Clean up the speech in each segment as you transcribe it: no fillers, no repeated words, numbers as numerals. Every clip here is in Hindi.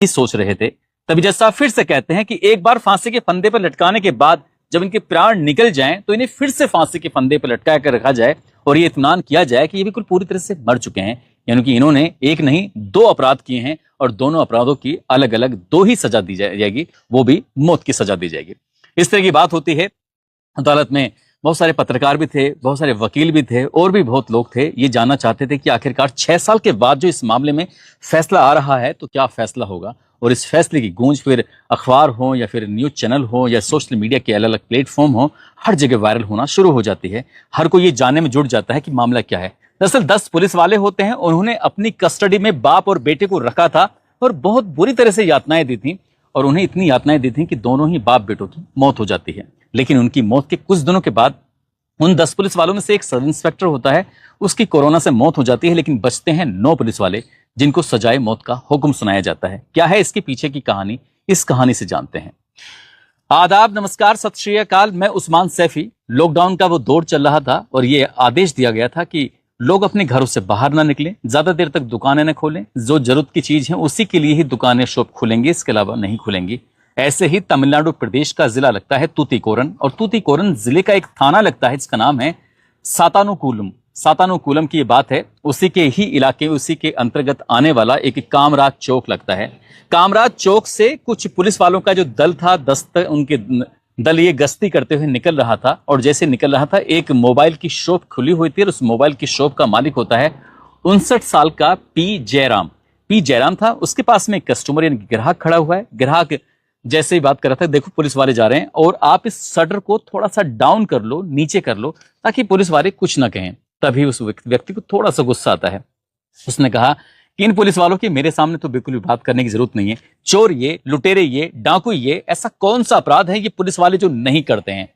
सोच रहे थे। तभी जज साहब फिर से कहते हैं कि एक बार फांसी के फंदे पर लटकाने के बाद जब इनके प्राण निकल जाएं तो इन्हें फिर से फांसी के फंदे पर लटका कर रखा जाए और ये इत्मीनान किया जाए कि ये बिल्कुल पूरी तरह से मर चुके हैं, यानी कि इन्होंने एक नहीं दो अपराध किए हैं और दोनों अपराधों की अलग अलग दो ही सजा दी जाएगी, वो भी मौत की सजा दी जाएगी। इस तरह की बात होती है। अदालत में बहुत सारे पत्रकार भी थे, बहुत सारे वकील भी थे और भी बहुत लोग थे। ये जानना चाहते थे कि आखिरकार 6 साल के बाद जो इस मामले में फैसला आ रहा है तो क्या फैसला होगा, और इस फैसले की गूंज फिर अखबार हो या फिर न्यूज चैनल हो या सोशल मीडिया के अलग अलग प्लेटफॉर्म हो, हर जगह वायरल होना शुरू हो जाती है। हर कोई ये जानने में जुट जाता है कि मामला क्या है। दरअसल 10 पुलिस वाले होते हैं, उन्होंने अपनी कस्टडी में बाप और बेटे को रखा था और बहुत बुरी तरह से यातनाएं दी थी, और उन्हें इतनी यातनाएं दी थी कि दोनों ही बाप बेटों की मौत हो जाती है। लेकिन उनकी मौत के कुछ दिनों के बाद उन 10 पुलिस वालों में से एक सब इंस्पेक्टर होता है, उसकी कोरोना से मौत हो जाती है, लेकिन बचते हैं 9 पुलिस वाले जिनको सजाए मौत का हुक्म सुनाया जाता है। क्या है इसके पीछे की कहानी, इस कहानी से जानते हैं। आदाब, नमस्कार, सत श्री अकाल। मैं उस्मान सैफी। लॉकडाउन का वो दौर चल रहा था और ये आदेश दिया गया था कि लोग अपने घरों से बाहर ना निकलें, ज्यादा देर तक दुकानें न खोलें, जो जरूरत की चीज है उसी के लिए ही दुकानें शॉप खुलेंगी, इसके अलावा नहीं खुलेंगी। ऐसे ही तमिलनाडु प्रदेश का जिला लगता है तूतीकोरन, और तूतीकोरन जिले का एक थाना लगता है जिसका नाम है सातानुकूलम। सातानुकूलम की ये बात है, उसी के ही इलाके, उसी के अंतर्गत आने वाला एक कामराज चौक लगता है। कामराज चौक से कुछ पुलिस वालों का जो दल था, उनके दल ये गश्ती करते हुए निकल रहा था, और जैसे निकल रहा था एक मोबाइल की शॉप खुली हुई थी और उस मोबाइल की शॉप का मालिक होता है 59 साल का पी जयराम। पी जयराम था, उसके पास में एक कस्टमर यानी ग्राहक खड़ा हुआ है। ग्राहक जैसे ही बात कर रहा था, देखो पुलिस वाले जा रहे हैं और आप इस शटर को थोड़ा सा डाउन कर लो, नीचे कर लो, ताकि पुलिस वाले कुछ ना कहें। तभी उस व्यक्ति को थोड़ा सा गुस्सा आता है। उसने कहा कि इन पुलिस वालों की मेरे सामने तो बिल्कुल भी बात करने की जरूरत नहीं है। चोर ये, लुटेरे ये, डाकू ये, ऐसा कौन सा अपराध है ये पुलिस वाले जो नहीं करते हैं।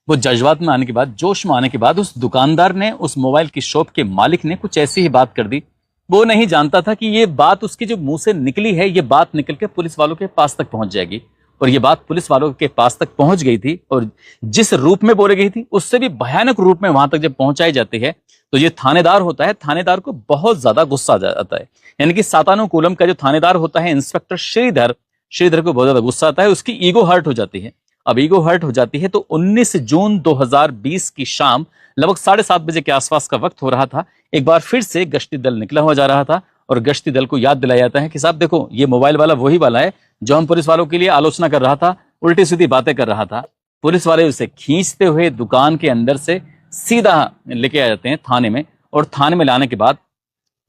वो जज्बात में आने के बाद, जोश में आने के बाद उस दुकानदार ने, उस मोबाइल की शॉप के मालिक ने कुछ ऐसी ही बात कर दी। वो नहीं जानता था कि ये बात उसके जो मुंह से निकली है, ये बात निकल के पुलिस वालों के पास तक पहुंच जाएगी। और ये बात पुलिस वालों के पास तक पहुंच गई थी, और जिस रूप में बोली गई थी उससे भी भयानक रूप में वहां तक जब पहुंचाई जाती है तो ये थानेदार होता है, थानेदार को बहुत ज्यादा गुस्सा आ जाता है। यानी कि सातानुकूलम का जो थानेदार होता है, इंस्पेक्टर श्रीधर को बहुत ज्यादा गुस्सा आता है, उसकी ईगो हर्ट हो जाती है। अब ईगो हर्ट हो जाती है तो 19 जून 2020 की शाम लगभग 7:30 बजे के आसपास का वक्त हो रहा था। एक बार फिर से गश्ती दल निकला हुआ जा रहा था और गश्ती दल को याद दिलाया जाता है कि साहब देखो, ये मोबाइल वाला वही वाला है जो हम पुलिस वालों के लिए आलोचना कर रहा था, उल्टी सीधी बातें कर रहा था। पुलिस वाले उसे खींचते हुए दुकान के अंदर से सीधा लेके आ जाते हैं थाने में, और थाने में लाने के बाद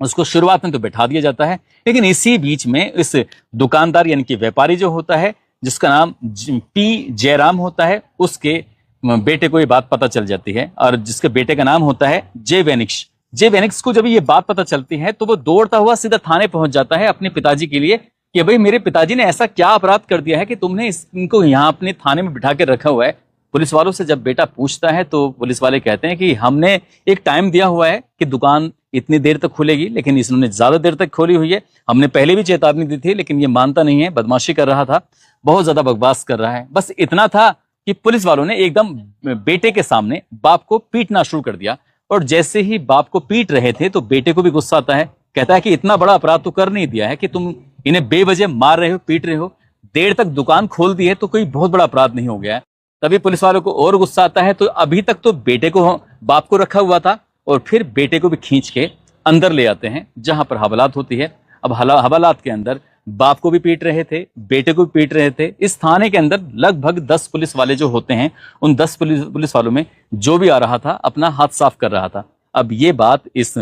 उसको शुरुआत में तो बैठा दिया जाता है, लेकिन इसी बीच में इस दुकानदार यानी कि व्यापारी जो होता है, जिसका नाम पी जयराम होता है, उसके बेटे को ये बात पता चल जाती है, और जिसके बेटे का नाम होता है जे वेनिक्स को जब ये बात पता चलती है तो वो दौड़ता हुआ सीधा थाने पहुंच जाता है अपने पिताजी के लिए कि भाई मेरे पिताजी ने ऐसा क्या अपराध कर दिया है कि तुमने इनको यहाँ अपने थाने में बिठा के रखा हुआ है। पुलिस वालों से जब बेटा पूछता है तो पुलिस वाले कहते हैं कि हमने एक टाइम दिया हुआ है कि दुकान इतनी देर तक खुलेगी, लेकिन इसने ज्यादा देर तक खोली हुई है। हमने पहले भी चेतावनी दी थी, लेकिन ये मानता नहीं है, बदमाशी कर रहा था, बहुत ज्यादा बकवास कर रहा है। बस इतना था कि पुलिस वालों ने एकदम बेटे के सामने बाप को पीटना शुरू कर दिया, और जैसे ही बाप को पीट रहे थे तो बेटे को भी गुस्सा आता है। कहता है कि इतना बड़ा अपराध तो कर नहीं दिया है कि तुम इन्हें बेवजह मार रहे हो, पीट रहे हो, देर तक दुकान खोल दी है तो कोई बहुत बड़ा अपराध नहीं हो गया है। तभी पुलिस वालों को और गुस्सा आता है। तो अभी तक तो बेटे को, बाप को रखा हुआ था, और फिर बेटे को भी खींच के अंदर ले आते हैं जहां पर हवालात होती है। अब हवालात के अंदर बाप को भी पीट रहे थे, बेटे को भी पीट रहे थे। इस थाने के अंदर लगभग 10 पुलिस वाले जो होते हैं, उन 10 पुलिस वालों में जो भी आ रहा था अपना हाथ साफ कर रहा था। अब ये बात इस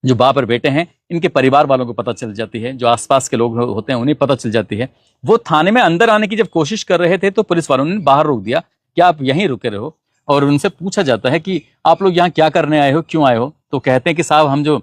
जो बाप और बेटे हैं, इनके परिवार वालों को पता चल जाती है, जो आसपास के लोग होते हैं उन्हें पता चल जाती है। वो थाने में अंदर आने की जब कोशिश कर रहे थे तो पुलिस वालों ने बाहर रोक दिया कि आप यहीं रुके रहो, और उनसे पूछा जाता है कि आप लोग यहाँ क्या करने आए हो, क्यों आए हो। तो कहते हैं कि साहब हम जो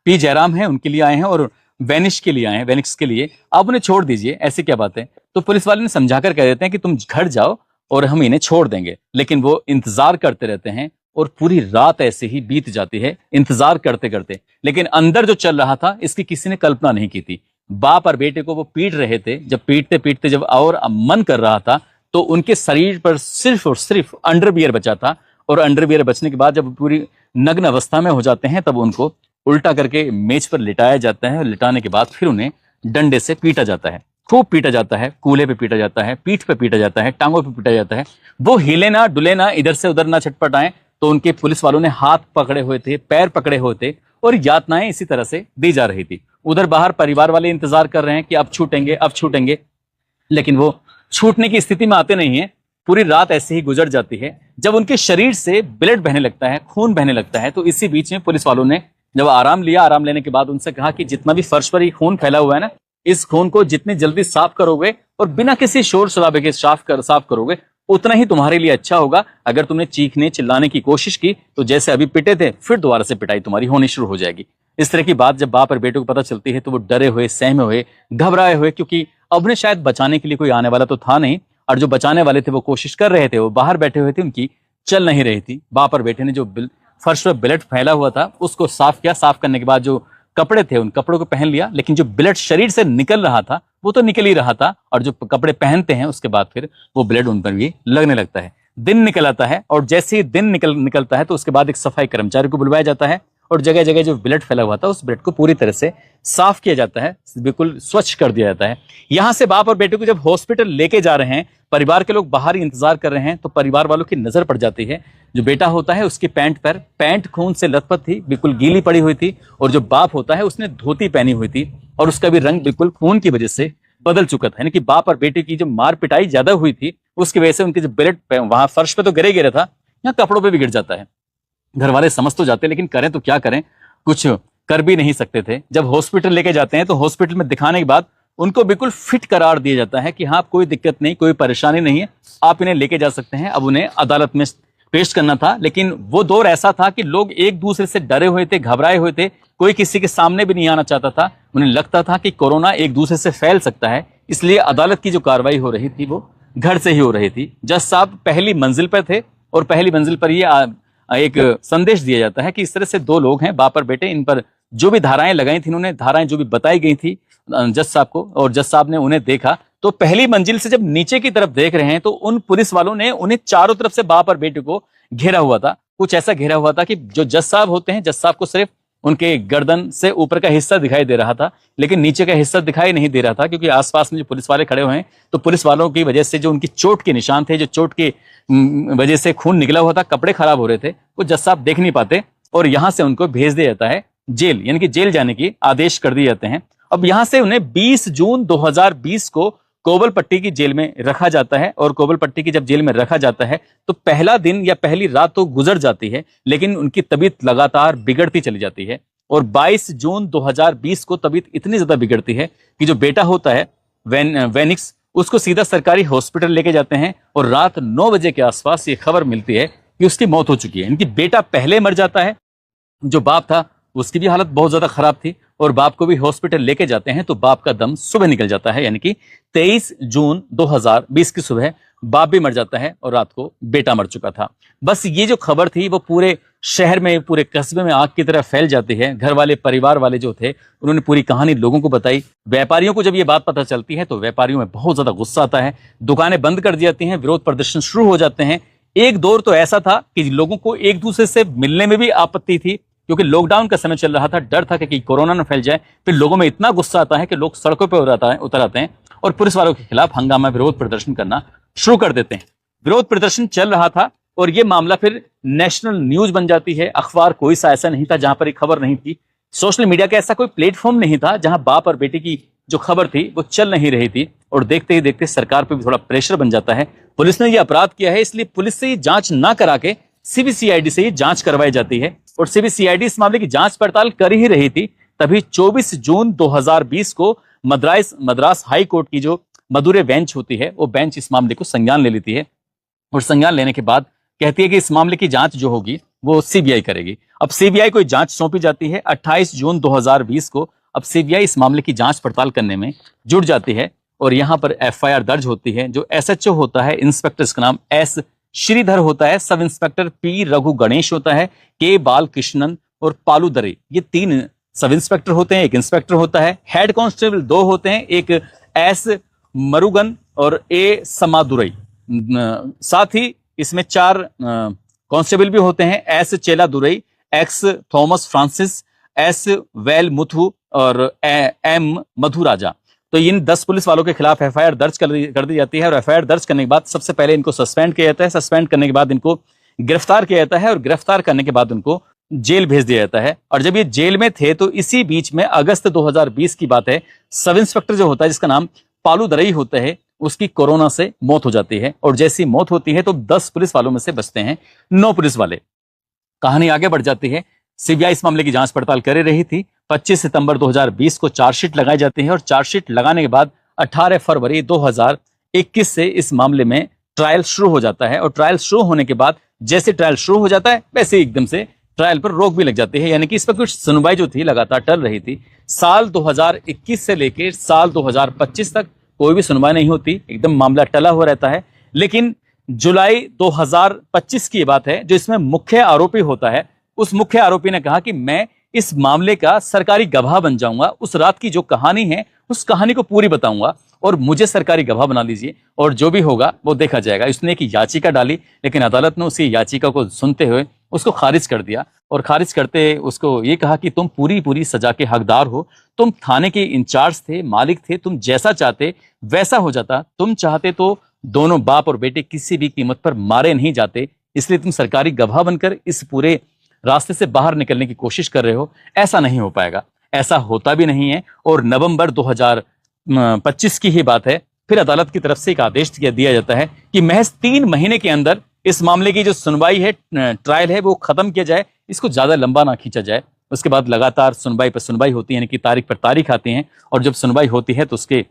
पी जयराम हैं उनके लिए आए हैं और वेनिक्स के लिए आए हैं, वेनिक्स के लिए, आप उन्हें छोड़ दीजिए, ऐसी क्या बात है। तो पुलिस वाले ने समझाकर कह देते हैं कि तुम घर जाओ और हम इन्हें छोड़ देंगे, लेकिन वो इंतजार करते रहते हैं और पूरी रात ऐसे ही बीत जाती है इंतजार करते करते। लेकिन अंदर जो चल रहा था इसकी किसी ने कल्पना नहीं की थी। बाप और बेटे को वो पीट रहे थे, जब पीटते पीटते जब और मन कर रहा था तो उनके शरीर पर सिर्फ और सिर्फ अंडरवियर बचा था, और अंडरवियर बचने के बाद जब पूरी नग्न अवस्था में हो जाते हैं तब उनको उल्टा करके मेज पर लिटाया जाता है, और लिटाने के बाद फिर उन्हें डंडे से पीटा जाता है। खूब पीटा जाता है, कूल्हे पे पीटा जाता है, पीठ पे पीटा जाता है, टांगों पे पीटा जाता है। वो हिले ना डुले ना, इधर से उधर ना छटपटाएं। तो उनके पुलिस वालों ने हाथ पकड़े हुए थे, पैर पकड़े हुए थे और यातनाएं इसी तरह से दी जा रही थी। उधर बाहर परिवार वाले इंतजार कर रहे हैं कि अब छूटेंगे, अब छूटेंगे, लेकिन वो छूटने की स्थिति में आते नहीं है। पूरी रात ऐसे ही गुजर जाती है। जब उनके शरीर से ब्लड बहने लगता है, खून बहने लगता है, तो इसी बीच में पुलिस वालों ने जब आराम लिया, आराम लेने के बाद उनसे कहा कि जितना भी फर्श पर ये खून फैला हुआ है ना, इस खून को जितनी जल्दी साफ करोगे और बिना किसी शोर शराबे के साफ करोगे, उतना ही तुम्हारे लिए अच्छा होगा। अगर तुमने चीखने चिल्लाने की कोशिश की तो जैसे अभी पिटे थे, फिर दोबारा से पिटाई तुम्हारी होनी शुरू हो जाएगी। इस तरह की बात जब बाप और बेटे को पता चलती है तो वो डरे हुए, सहमे हुए, घबराए हुए, क्योंकि अब उन्हें शायद बचाने के लिए कोई आने वाला तो था नहीं, और जो बचाने वाले थे वो कोशिश कर रहे थे, वो बाहर बैठे हुए थे, उनकी चल नहीं रही थी। बाप और बेटे ने जो फर्श पर ब्लड फैला हुआ था उसको साफ किया। साफ करने के बाद जो कपड़े थे उन कपड़ों को पहन लिया, लेकिन जो ब्लड शरीर से निकल रहा था वो तो निकल ही रहा था, और जो कपड़े पहनते हैं उसके बाद फिर वो ब्लड उन पर भी लगने लगता है। दिन निकल आता है और जैसे ही दिन निकलता है तो उसके बाद एक सफाई कर्मचारी को बुलवाया जाता है और जगह जगह जो ब्लड फैला हुआ था उस ब्लड को पूरी तरह से साफ किया जाता है, बिल्कुल स्वच्छ कर दिया जाता है। यहां से बाप और बेटे को जब हॉस्पिटल लेके जा रहे हैं, परिवार के लोग बाहर ही इंतजार कर रहे हैं, तो परिवार वालों की नजर पड़ जाती है जो बेटा होता है उसकी पैंट पर, पैंट खून से लथपथ थी, बिल्कुल गीली पड़ी हुई थी, और जो बाप होता है उसने धोती पहनी हुई थी और उसका भी रंग बिल्कुल खून की वजह से बदल चुका था। यानी कि बाप और बेटे की जो मार पिटाई ज्यादा हुई थी उसकी वजह से उनके जो ब्लड वहां फर्श पे तो गिरे गिरा था, यहाँ कपड़ों पे भी गिर जाता है। घर वाले समझ तो जाते लेकिन करें तो क्या करें, कुछ कर भी नहीं सकते थे। जब हॉस्पिटल लेके जाते हैं तो हॉस्पिटल में दिखाने के बाद उनको बिल्कुल फिट करार दिया जाता है कि हाँ कोई दिक्कत नहीं, कोई परेशानी नहीं है, आप इन्हें लेके जा सकते हैं। अब उन्हें अदालत में पेश करना था, लेकिन वो दौर ऐसा था कि लोग एक दूसरे से डरे हुए थे, घबराए हुए थे, कोई किसी के सामने भी नहीं आना चाहता था। उन्हें लगता था कि कोरोना एक दूसरे से फैल सकता है, इसलिए अदालत की जो कार्रवाई हो रही थी वो घर से ही हो रही थी। जज साहब पहली मंजिल पर थे और पहली मंजिल पर ये एक संदेश दिया जाता है कि इस तरह से दो लोग हैं, बाप और बेटे, इन पर जो भी धाराएं लगाई थी उन्होंने, धाराएं जो भी बताई गई थी जज साहब को, और जज साहब ने उन्हें देखा तो पहली मंजिल से जब नीचे की तरफ देख रहे हैं तो उन पुलिस वालों ने उन्हें चारों तरफ से बाप और बेटे को घेरा हुआ था। कुछ ऐसा घेरा हुआ था कि जो जज साहब होते हैं, जज साहब को सिर्फ उनके गर्दन से ऊपर का हिस्सा दिखाई दे रहा था, लेकिन नीचे का हिस्सा दिखाई नहीं दे रहा था, क्योंकि आसपास में जो पुलिस वाले खड़े हुए हैं तो पुलिस वालों की वजह से जो उनकी चोट के निशान थे, जो चोट के वजह से खून निकला हुआ था, कपड़े खराब हो रहे थे, वो जज साहब देख नहीं पाते और यहां से उनको भेज दिया जाता है जेल, यानी कि जेल जाने की आदेश कर दिए जाते हैं। अब यहां से उन्हें 20 जून 2020 को कोवलपट्टी की जेल में रखा जाता है, और कोवलपट्टी की जब जेल में रखा जाता है तो पहला दिन या पहली रात तो गुजर जाती है, लेकिन उनकी तबीयत लगातार बिगड़ती चली जाती है। और 22 जून 2020 को तबीयत इतनी ज्यादा बिगड़ती है कि जो बेटा होता है वेनिक्स, उसको सीधा सरकारी हॉस्पिटल लेके जाते हैं और रात 9 बजे के आसपास ये खबर मिलती है कि उसकी मौत हो चुकी है। इनकी बेटा पहले मर जाता है, जो बाप था उसकी भी हालत बहुत ज्यादा खराब थी, और बाप को भी हॉस्पिटल लेके जाते हैं तो बाप का दम सुबह निकल जाता है, यानी कि 23 जून 2020 की सुबह बाप भी मर जाता है और रात को बेटा मर चुका था। बस ये जो खबर थी वो पूरे शहर में, पूरे कस्बे में आग की तरह फैल जाती है। घर वाले, परिवार वाले जो थे उन्होंने पूरी कहानी लोगों को बताई। व्यापारियों को जब ये बात पता चलती है तो व्यापारियों में बहुत ज्यादा गुस्सा आता है, दुकानें बंद कर दी जाती हैं, विरोध प्रदर्शन शुरू हो जाते हैं। एक दौर तो ऐसा था कि लोगों को एक दूसरे से मिलने में भी आपत्ति थी, क्योंकि लॉकडाउन का समय चल रहा था, डर था कि कोरोना न फैल जाए। फिर लोगों में इतना गुस्सा आता है कि लोग सड़कों पर उतर आते हैं और पुलिस वालों के खिलाफ हंगामा, विरोध प्रदर्शन करना शुरू कर देते हैं। विरोध प्रदर्शन चल रहा था और ये मामला फिर नेशनल न्यूज बन जाती है। अखबार कोई सा ऐसा नहीं था जहां पर एक खबर नहीं थी, सोशल मीडिया का ऐसा कोई प्लेटफॉर्म नहीं था जहां बाप और बेटे की जो खबर थी वो चल नहीं रही थी, और देखते ही देखते सरकार पर भी थोड़ा प्रेशर बन जाता है। पुलिस ने ये अपराध किया है, इसलिए पुलिस से ये जांच ना करा के सीबीसीआईडी से ही जांच करवाई जाती है, और सीबीसीआईडी इस मामले की जांच पड़ताल कर ही रही थी। तभी 24 जून 2020 को मद्रास हाई कोर्ट की जो मदुरै बेंच होती है वो बेंच इस मामले को संज्ञान ले लेती है, और संज्ञान लेने के बाद कहती है कि इस मामले की जांच जो होगी वो सीबीआई करेगी। अब सीबीआई को जांच सौंपी जाती है 28 जून 2020 को। अब सीबीआई इस मामले की जांच पड़ताल करने में जुट जाती है, और यहां पर एफआईआर दर्ज होती है। जो एसएचओ होता है, इंस्पेक्टर, इसका नाम एस श्रीधर होता है, sub inspector P Raghu Ganesh होता है, के बालकृष्णन और पालू दरे, ये 3 सब इंस्पेक्टर होते हैं, एक इंस्पेक्टर होता है। हेड कांस्टेबल 2 होते हैं, एक एस मरुगन और ए समादुरई। साथ ही इसमें 4 कांस्टेबल भी होते हैं, एस चेला Durai, x Thomas Francis, as well Muthu और एम मधुराजा। तो इन 10 पुलिस वालों के खिलाफ एफआईआर दर्ज कर दी जाती है, और एफआईआर दर्ज करने के बाद सबसे पहले इनको सस्पेंड किया जाता है, सस्पेंड करने के बाद इनको गिरफ्तार किया जाता है, और गिरफ्तार करने के बाद उनको जेल भेज दिया जाता है। और जब ये जेल में थे तो इसी बीच में अगस्त 2020 की बात है, सब इंस्पेक्टर जो होता है जिसका नाम पालू दरई होता है, उसकी कोरोना से मौत हो जाती है। और जैसी मौत होती है तो 10 पुलिस वालों में से बचते हैं 9 पुलिस वाले। कहानी आगे बढ़ जाती है। सीबीआई इस मामले की जांच पड़ताल कर रही थी। 25 सितंबर 2020 को चार्जशीट लगाई जाती है, और चार्जशीट लगाने के बाद 18 फरवरी 2021 से इस मामले में ट्रायल शुरू हो जाता है। और ट्रायल शुरू होने के बाद जैसे ट्रायल शुरू हो जाता है वैसे एकदम से ट्रायल पर रोक भी लग जाती है, यानी कि इस पर कुछ सुनवाई जो थी लगातार टल रही थी। साल 2021 से लेकर साल 2025 तक कोई भी सुनवाई नहीं होती, एकदम मामला टला हुआ रहता है। लेकिन जुलाई 2025 की बात है, जो इसमें मुख्य आरोपी होता है, उस मुख्य आरोपी ने कहा कि मैं इस मामले का सरकारी गवाह बन जाऊंगा, उस रात की जो कहानी है उस कहानी को पूरी बताऊंगा, और मुझे सरकारी गवाह बना लीजिए, और जो भी होगा वो देखा जाएगा। उसने एक याचिका डाली, लेकिन अदालत ने उसी याचिका को सुनते हुए उसको खारिज कर दिया, और खारिज करते उसको ये कहा कि तुम पूरी सजा के हकदार हो, तुम थाने के इंचार्ज थे, मालिक थे, तुम जैसा चाहते वैसा हो जाता, तुम चाहते तो दोनों बाप और बेटे किसी भी कीमत पर मारे नहीं जाते, इसलिए तुम सरकारी गवाह बनकर इस पूरे रास्ते से बाहर निकलने की कोशिश कर रहे हो। ऐसा नहीं हो पाएगा, ऐसा होता भी नहीं है। और नवंबर 2025 की ही बात है, फिर अदालत की तरफ से एक आदेश दिया जाता है कि महज 3 महीने के अंदर इस मामले की जो सुनवाई है, ट्रायल है, वो खत्म किया जाए, इसको ज्यादा लंबा ना खींचा जाए। उसके बाद लगातार सुनवाई पर सुनवाई होती है, यानी कि तारीख पर तारीख आती है, और जब सुनवाई होती है तो उसके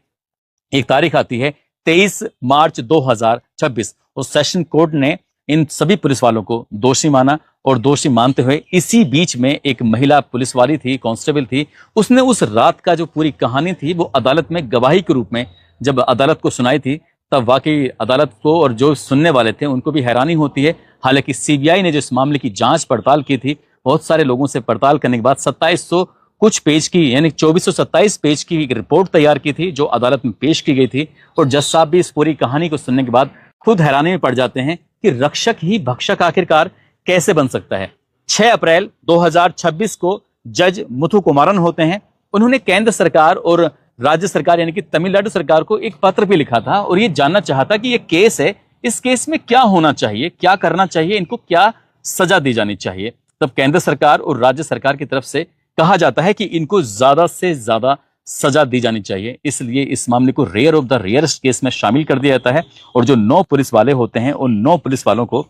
एक तारीख आती है 23 मार्च 2026। उस सेशन कोर्ट ने इन सभी पुलिस वालों को दोषी माना, और दोषी मानते हुए इसी बीच में एक महिला पुलिस वाली थी, कांस्टेबल थी, उसने उस रात का जो पूरी कहानी थी वो अदालत में गवाही के रूप में जब अदालत को सुनाई थी, तब वाकई अदालत को और जो सुनने वाले थे उनको भी हैरानी होती है। हालांकि सीबीआई ने जो इस मामले की जांच पड़ताल की थी, बहुत सारे लोगों से पड़ताल करने के बाद 2700 कुछ पेज की, यानी 2427 पेज की एक रिपोर्ट तैयार की थी, जो अदालत में पेश की गई थी। और जज साहब भी इस पूरी कहानी को सुनने के बाद खुद हैरानी में पड़ जाते हैं कि रक्षक ही भक्षक आखिरकार कैसे बन सकता है। 6 अप्रैल 2026 को जज मुथुकुमारन होते हैं, उन्होंने केंद्र सरकार और राज्य सरकार यानी कि तमिलनाडु सरकार को एक पत्र भी लिखा था, और ये जानना चाहता कि ये केस है, इस केस में क्या होना चाहिए, क्या करना चाहिए, इनको क्या सजा दी जानी चाहिए। तब केंद्र सरकार और राज्य सरकार की तरफ से कहा जाता है कि इनको ज्यादा से ज्यादा सजा दी जानी चाहिए, इसलिए इस मामले को rare of the rarest case में शामिल कर दिया जाता है। और जो 9 पुलिस वाले होते हैं, उन 9 पुलिस वालों को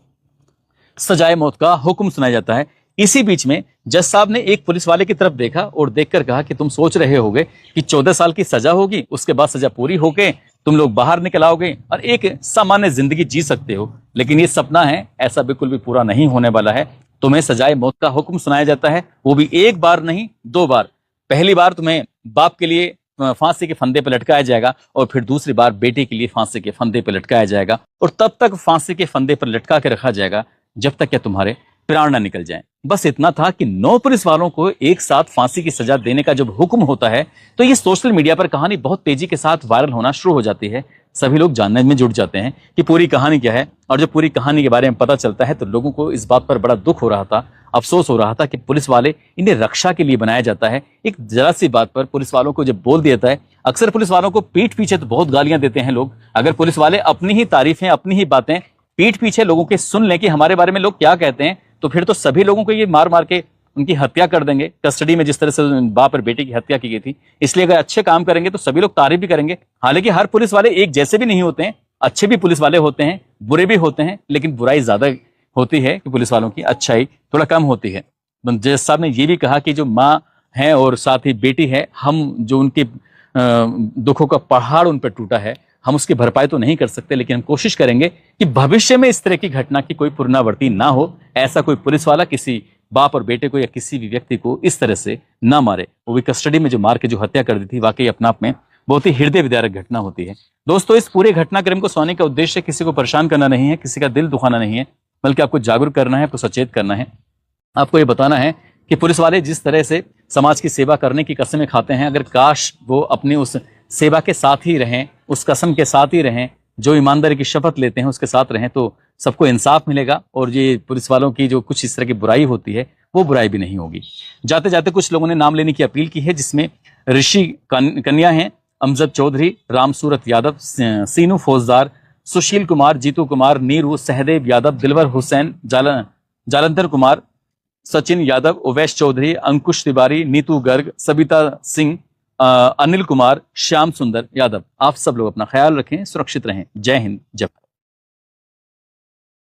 सजाए मौत का हुक्म सुनाया जाता है। इसी बीच में जज साहब ने एक पुलिस वाले की तरफ देखा और देखकर कहा कि तुम सोच रहे होगे कि 14 साल की सजा होगी, उसके बाद सजा पूरी होके तुम लोग बाहर निकल आओगे और एक सामान्य जिंदगी जी सकते हो, लेकिन ये सपना है, ऐसा बिल्कुल भी पूरा नहीं होने वाला है। तुम्हें सजाए मौत का हुक्म सुनाया जाता है, वो भी एक बार नहीं 2 बार। पहली बार तुम्हें बाप के लिए फांसी के फंदे पर लटकाया जाएगा, और फिर दूसरी बार बेटे के लिए फांसी के फंदे पर लटकाया जाएगा, और तब तक फांसी के फंदे पर लटका के रखा जाएगा जब तक क्या तुम्हारे प्राण न निकल जाएं। बस इतना था कि 9 पुलिस वालों को एक साथ फांसी की सजा देने का जब हुक्म होता है, तो ये सोशल मीडिया पर कहानी बहुत तेजी के साथ वायरल होना शुरू हो जाती है। सभी लोग जानने में जुट जाते हैं कि पूरी कहानी क्या है, और जब पूरी कहानी के बारे में पता चलता है तो लोगों को इस बात पर बड़ा दुख हो रहा था, अफसोस हो रहा था कि पुलिस वाले इन्हें रक्षा के लिए बनाया जाता है। एक जरा सी बात पर पुलिस वालों को जब बोल दिया जाता है, अक्सर पुलिस वालों को पीठ पीछे तो बहुत गालियां देते हैं लोग। अगर पुलिस वाले अपनी ही तारीफें, अपनी ही बातें पीठ पीछे लोगों के सुन लें कि हमारे बारे में लोग क्या कहते हैं, तो फिर तो सभी लोगों को ये मार मार के उनकी हत्या कर देंगे। कस्टडी में जिस तरह से बाप और बेटे की हत्या की गई थी, इसलिए अगर अच्छे काम करेंगे तो सभी लोग तारीफ भी करेंगे। हालांकि हर पुलिस वाले एक जैसे भी नहीं होते हैं, अच्छे भी पुलिस वाले होते हैं, बुरे भी होते हैं, लेकिन बुराई ज्यादा होती है कि पुलिस वालों की अच्छाई थोड़ा कम होती है। जज साहब ने ये भी कहा कि जो माँ है और साथ ही बेटी है, हम जो उनके दुखों का पहाड़ उन पर टूटा है, हम उसकी भरपाई तो नहीं कर सकते, लेकिन हम कोशिश करेंगे कि भविष्य में इस तरह की घटना की कोई पुनरावृत्ति ना हो। ऐसा कोई पुलिस वाला किसी बाप और बेटे को या किसी भी व्यक्ति को इस तरह से ना मारे। वो भी कस्टडी में जो मार के जो हत्या कर दी थी, वाकई अपना आप में बहुत ही हृदय विदारक घटना होती है। दोस्तों, इस पूरे घटनाक्रम को सुनाने का उद्देश्य किसी को परेशान करना नहीं है, किसी का दिल दुखाना नहीं है, बल्कि आपको जागरूक करना है, आपको सचेत करना है। आपको ये बताना है कि पुलिस वाले जिस तरह से समाज की सेवा करने की कस्में खाते हैं, अगर काश वो अपनी उस सेवा के साथ ही रहें, उस कसम के साथ ही रहें, जो ईमानदारी की शपथ लेते हैं उसके साथ रहें, तो सबको इंसाफ मिलेगा और ये पुलिस वालों की जो कुछ इस तरह की बुराई होती है वो बुराई भी नहीं होगी। जाते जाते कुछ लोगों ने नाम लेने की अपील की है, जिसमें ऋषि कन्या हैं, अमजद चौधरी, रामसूरत यादव, सीनू फौजदार, सुशील कुमार, जीतू कुमार, नीरू, सहदेव यादव, दिलवर हुसैन, जालंधर कुमार, सचिन यादव, उवैश चौधरी, अंकुश तिवारी, नीतू गर्ग, सबिता सिंह, अनिल कुमार, श्याम सुंदर यादव। आप सब लोग अपना ख्याल रखें, सुरक्षित रहें। जय हिंद, जय भारत।